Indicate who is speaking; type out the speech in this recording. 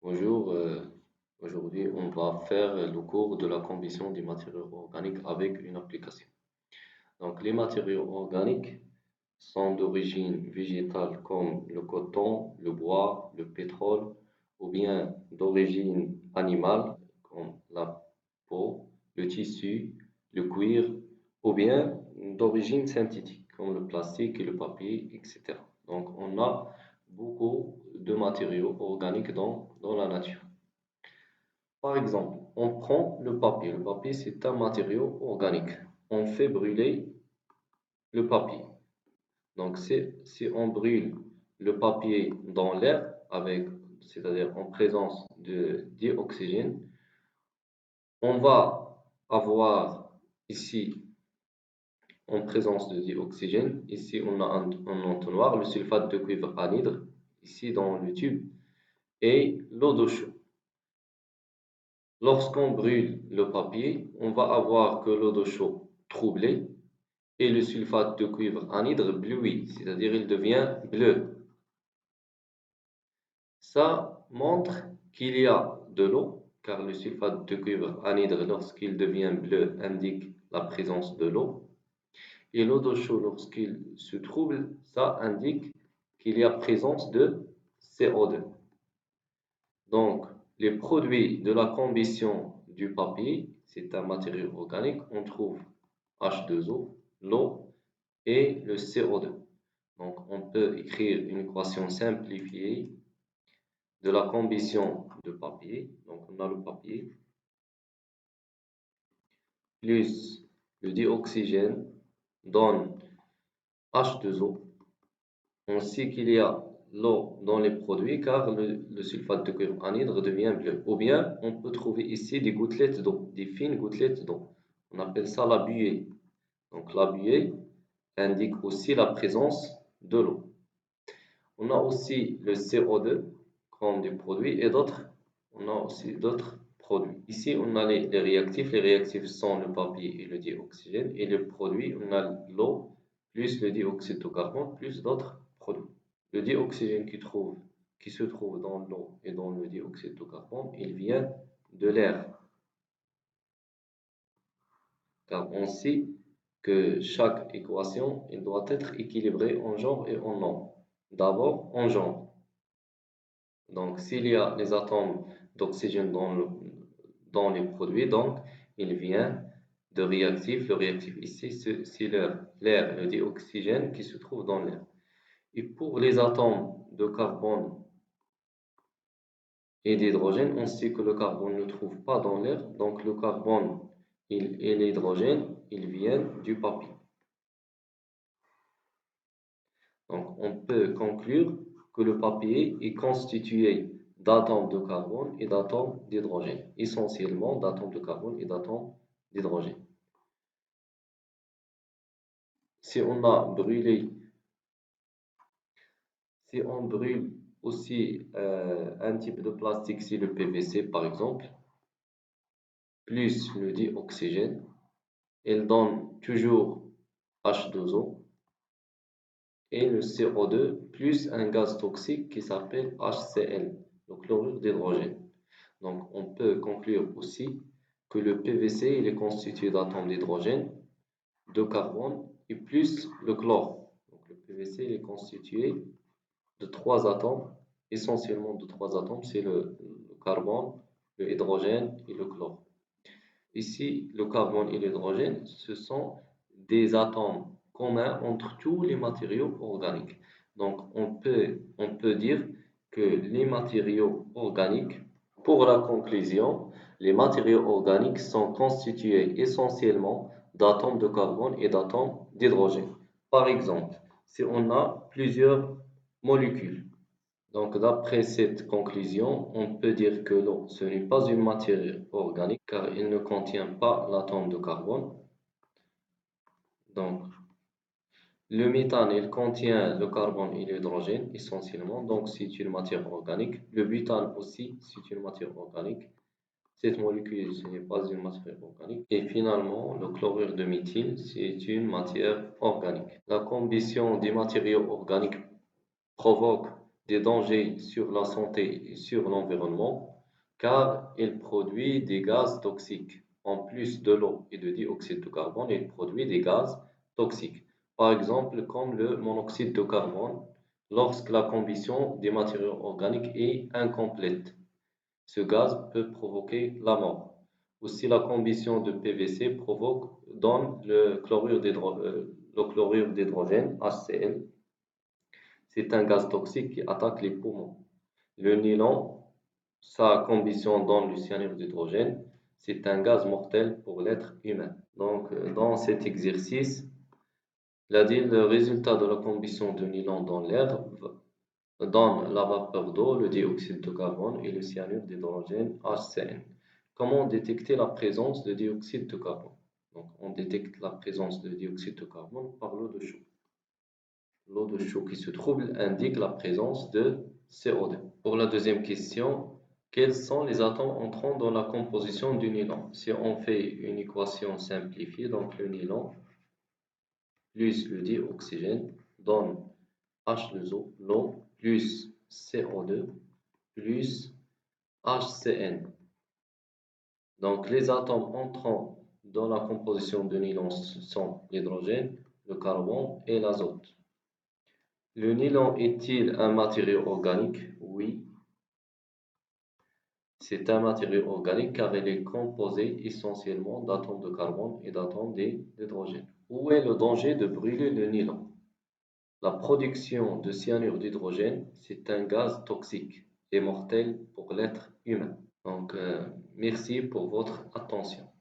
Speaker 1: Bonjour, aujourd'hui on va faire le cours de la combustion des matériaux organiques avec une application. Donc les matériaux organiques sont d'origine végétale comme le coton, le bois, le pétrole, ou bien d'origine animale comme la peau, le tissu, le cuir, ou bien d'origine synthétique comme le plastique et le papier, etc. Donc on a beaucoup de matériaux organiques dans la nature. Par exemple, on prend le papier. Le papier, c'est un matériau organique. On fait brûler le papier. Donc, si on brûle le papier dans l'air, c'est-à-dire en présence de dioxygène, on va avoir ici, en présence de dioxygène, ici on a un entonnoir, le sulfate de cuivre anhydre, ici dans le tube, et l'eau de chaud. Lorsqu'on brûle le papier, on va avoir que l'eau de chaud troublée et le sulfate de cuivre anhydre bleui, c'est-à-dire il devient bleu. Ça montre qu'il y a de l'eau, car le sulfate de cuivre anhydre, lorsqu'il devient bleu, indique la présence de l'eau. Et l'eau de chaud, lorsqu'il se trouble, ça indique qu'il y a présence de CO2. Donc, les produits de la combustion du papier, c'est un matériau organique, on trouve H2O, l'eau et le CO2. Donc, on peut écrire une équation simplifiée de la combustion de papier. Donc, on a le papier plus le dioxygène donne H2O. On sait qu'il y a l'eau dans les produits car le sulfate de cuivre anhydre devient bleu. Ou bien, on peut trouver ici des gouttelettes d'eau, des fines gouttelettes d'eau. On appelle ça la buée. Donc, la buée indique aussi la présence de l'eau. On a aussi le CO2 comme des produits et on a aussi d'autres produits. Ici, on a les réactifs. Les réactifs sont le papier et le dioxygène. Et les produits, on a l'eau plus le dioxyde de carbone plus d'autres produits. Le dioxygène qui se trouve dans l'eau et dans le dioxyde de carbone, il vient de l'air. Car on sait que chaque équation elle doit être équilibrée en genre et en nombre. D'abord, en genre. Donc, s'il y a les atomes d'oxygène dans les produits, donc il vient de réactifs. Le réactif ici, c'est l'air, le dioxygène qui se trouve dans l'air. Et pour les atomes de carbone et d'hydrogène, on sait que le carbone ne trouve pas dans l'air, donc le carbone et l'hydrogène, ils viennent du papier. Donc, on peut conclure que le papier est constitué d'atomes de carbone et d'atomes d'hydrogène, essentiellement d'atomes de carbone et d'atomes d'hydrogène. Si on a brûlé, si on brûle aussi un type de plastique, c'est le PVC par exemple, plus le dioxygène, il donne toujours H2O et le CO2 plus un gaz toxique qui s'appelle HCl, le chlorure d'hydrogène. Donc on peut conclure aussi que le PVC il est constitué d'atomes d'hydrogène, de carbone et plus le chlore. Donc le PVC il est constitué de trois atomes, essentiellement de trois atomes, c'est le carbone, le hydrogène et le chlore. Ici, le carbone et l'hydrogène, ce sont des atomes communs entre tous les matériaux organiques. Donc, on peut dire que les matériaux organiques, pour la conclusion, les matériaux organiques sont constitués essentiellement d'atomes de carbone et d'atomes d'hydrogène. Par exemple, si on a plusieurs molécules, donc, d'après cette conclusion, on peut dire que l'eau, ce n'est pas une matière organique car il ne contient pas l'atome de carbone. Donc, le méthane, il contient le carbone et l'hydrogène essentiellement, donc c'est une matière organique. Le butane aussi, c'est une matière organique. Cette molécule, ce n'est pas une matière organique. Et finalement, le chlorure de méthyle, c'est une matière organique. La combustion des matériaux organiques provoque des dangers sur la santé et sur l'environnement, car il produit des gaz toxiques. En plus de l'eau et de dioxyde de carbone, il produit des gaz toxiques. Par exemple, comme le monoxyde de carbone, lorsque la combustion des matériaux organiques est incomplète. Ce gaz peut provoquer la mort. Aussi, la combustion de PVC donne le chlorure d'hydrogène, HCl. C'est un gaz toxique qui attaque les poumons. Le nylon, sa combustion donne le cyanure d'hydrogène. C'est un gaz mortel pour l'être humain. Donc, dans cet exercice, il a dit le résultat de la combustion de nylon dans l'air donne la vapeur d'eau, le dioxyde de carbone et le cyanure d'hydrogène, HCN. Comment détecter la présence de dioxyde de carbone? Donc, on détecte la présence de dioxyde de carbone par l'eau de chaud. L'eau de chaud qui se trouble indique la présence de CO2. Pour la deuxième question, quels sont les atomes entrant dans la composition du nylon? Si on fait une équation simplifiée, donc le nylon plus le dioxygène donne H2O, l'eau plus CO2 plus HCN. Donc les atomes entrant dans la composition de nylon sont l'hydrogène, le carbone et l'azote. Le nylon est-il un matériau organique? Oui, c'est un matériau organique car il est composé essentiellement d'atomes de carbone et d'atomes d'hydrogène. Où est le danger de brûler le nylon? La production de cyanure d'hydrogène, c'est un gaz toxique et mortel pour l'être humain. Donc, merci pour votre attention.